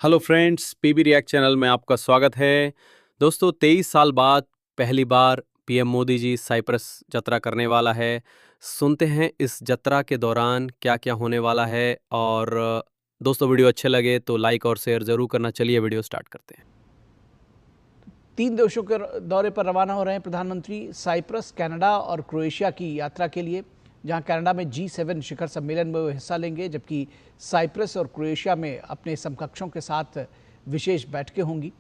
Hello friends, PB react channel में आपका स्वागत है। दोस्तों, 23 साल बाद पहली बार पीएम मोदी जी साइप्रस यात्रा करने वाला है। सुनते हैं इस यात्रा के दौरान क्या-क्या होने वाला है। और दोस्तों, वीडियो अच्छे लगे तो लाइक और शेयर ज़रूर करना। चलिए वीडियो स्टार्ट करते हैं। 3 देशों के दौरे पर रवाना हो रहे हैं प्रधानमंत्री। साइप्रस, कनाडा और क्रोएशिया की यात्रा के लिए, जहां कनाडा में G7 शिखर सम्मेलन में वो हिस्सा लेंगे, जबकि साइप्रस और क्रोएशिया में अपने समकक्षों के साथ विशेष बैठकें होंगी।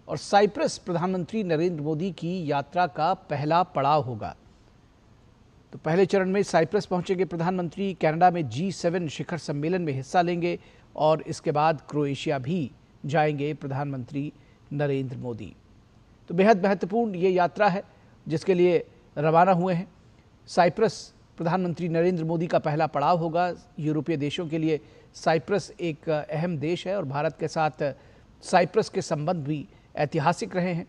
और साइप्रस प्रधानमंत्री नरेंद्र मोदी की यात्रा का पहला पड़ाव होगा। तो पहले चरण में साइप्रस पहुंचेंगे प्रधानमंत्री, कनाडा में G7 शिखर सम्मेलन में हिस्सा लेंगे और इसके बाद क्रोएशिया भी जाएंगे प्रधानमंत्री नरेंद्र मोदी। तो बेहद महत्वपूर्ण ये यात्रा है जिसके लिए रवाना हुए हैं। साइप्रस प्रधानमंत्री नरेंद्र मोदी का पहला पड़ाव होगा। यूरोपीय देशों के लिए साइप्रस एक अहम देश है और भारत के साथ साइप्रस के संबंध भी ऐतिहासिक रहे हैं।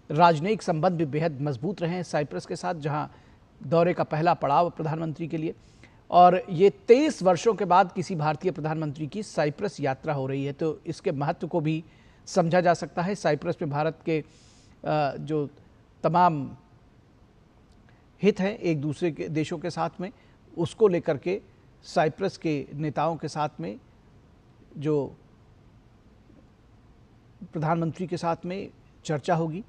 राजनयिक संबंध भी बेहद मजबूत रहे हैं साइप्रस के साथ, जहां दौरे का पहला पड़ाव प्रधानमंत्री के लिए। और ये 23 वर्षों के बाद किसी भारतीय प्रधानमंत्री की साइप्रस यात्रा हो रही है, तो इसके महत्व को भी समझा जा सकता है। साइप्रस में भारत के जो तमाम हित हैं एक दूसरे के देशों के साथ में, उसको लेकर के साइप्रस के नेताओं के साथ में, जो प्रधानमंत्री के साथ में चर्चा होगी।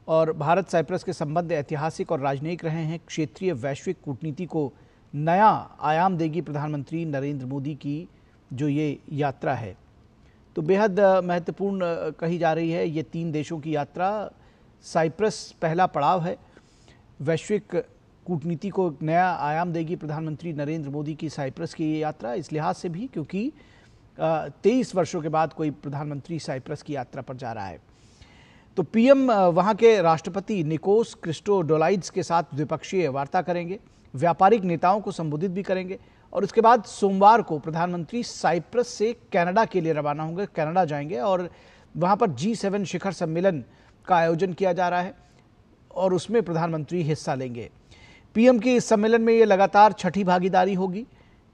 और भारत साइप्रस के संबंध ऐतिहासिक और राजनयिक रहे हैं। क्षेत्रीय वैश्विक कूटनीति को नया आयाम देगी प्रधानमंत्री नरेंद्र मोदी की जो ये यात्रा है। तो बेहद महत्वपूर्ण कही जा रही है ये 3 देशों की यात्रा। साइप्रस पहला पड़ाव है। वैश्विक कूटनीति को नया आयाम देगी प्रधानमंत्री नरेंद्र मोदी की साइप्रस की ये यात्रा, इस लिहाज से भी क्योंकि 23 वर्षों के बाद कोई प्रधानमंत्री साइप्रस की यात्रा पर जा रहा है। तो पीएम वहाँ के राष्ट्रपति निकोस क्रिस्टोडोलाइड्स के साथ द्विपक्षीय वार्ता करेंगे, व्यापारिक नेताओं को संबोधित भी करेंगे। और उसके बाद सोमवार को प्रधानमंत्री साइप्रस से कनाडा के लिए रवाना होंगे, कनाडा जाएंगे और वहाँ पर G7 शिखर सम्मेलन का आयोजन किया जा रहा है और उसमें प्रधानमंत्री हिस्सा लेंगे। पीएम की इस सम्मेलन में ये लगातार 6ठी भागीदारी होगी।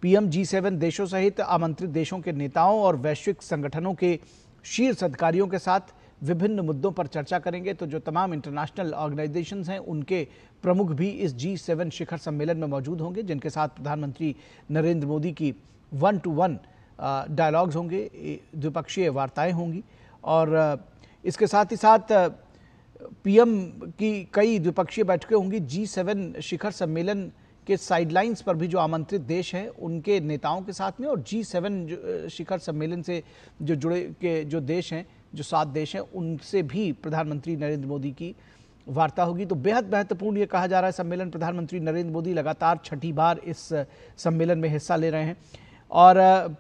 पीएम G7 देशों सहित आमंत्रित देशों के नेताओं और वैश्विक संगठनों के शीर्ष अधिकारियों के साथ विभिन्न मुद्दों पर चर्चा करेंगे। तो जो तमाम इंटरनेशनल ऑर्गेनाइजेशंस हैं उनके प्रमुख भी इस G7 शिखर सम्मेलन में मौजूद होंगे, जिनके साथ प्रधानमंत्री नरेंद्र मोदी की 1-to-1 डायलॉग्स होंगे, द्विपक्षीय वार्ताएं होंगी। और इसके साथ ही साथ पीएम की कई द्विपक्षीय बैठकें होंगी। G7 शिखर सम्मेलन के साइडलाइंस पर भी जो आमंत्रित देश हैं उनके नेताओं के साथ में, और G7 शिखर सम्मेलन से जो जुड़े के जो देश हैं, जो 7 देश हैं, उनसे भी प्रधानमंत्री नरेंद्र मोदी की वार्ता होगी। तो बेहद महत्वपूर्ण ये कहा जा रहा है सम्मेलन। प्रधानमंत्री नरेंद्र मोदी लगातार 6ठी बार इस सम्मेलन में हिस्सा ले रहे हैं। और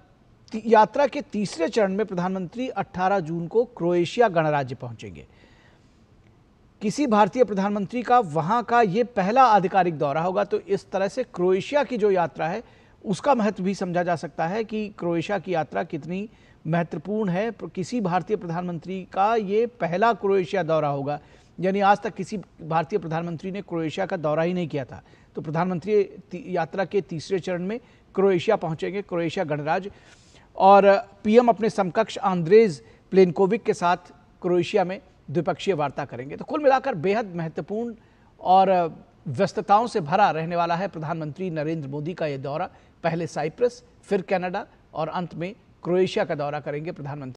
यात्रा के तीसरे चरण में प्रधानमंत्री 18 जून को क्रोएशिया गणराज्य पहुंचेंगे। किसी भारतीय प्रधानमंत्री का वहां का ये पहला आधिकारिक दौरा होगा। तो इस तरह से क्रोएशिया की जो यात्रा है उसका महत्व भी समझा जा सकता है कि क्रोएशिया की यात्रा कितनी महत्वपूर्ण है। किसी भारतीय प्रधानमंत्री का ये पहला क्रोएशिया दौरा होगा, यानी आज तक किसी भारतीय प्रधानमंत्री ने क्रोएशिया का दौरा ही नहीं किया था। तो प्रधानमंत्री यात्रा के तीसरे चरण में क्रोएशिया पहुंचेंगे, क्रोएशिया गणराज्य। और पीएम अपने समकक्ष आंद्रेज प्लेनकोविक के साथ क्रोएशिया में द्विपक्षीय वार्ता करेंगे। तो कुल मिलाकर बेहद महत्वपूर्ण और व्यस्तताओं से भरा रहने वाला है प्रधानमंत्री नरेंद्र मोदी का यह दौरा। पहले साइप्रस, फिर कनाडा और अंत में क्रोएशिया का दौरा करेंगे प्रधानमंत्री।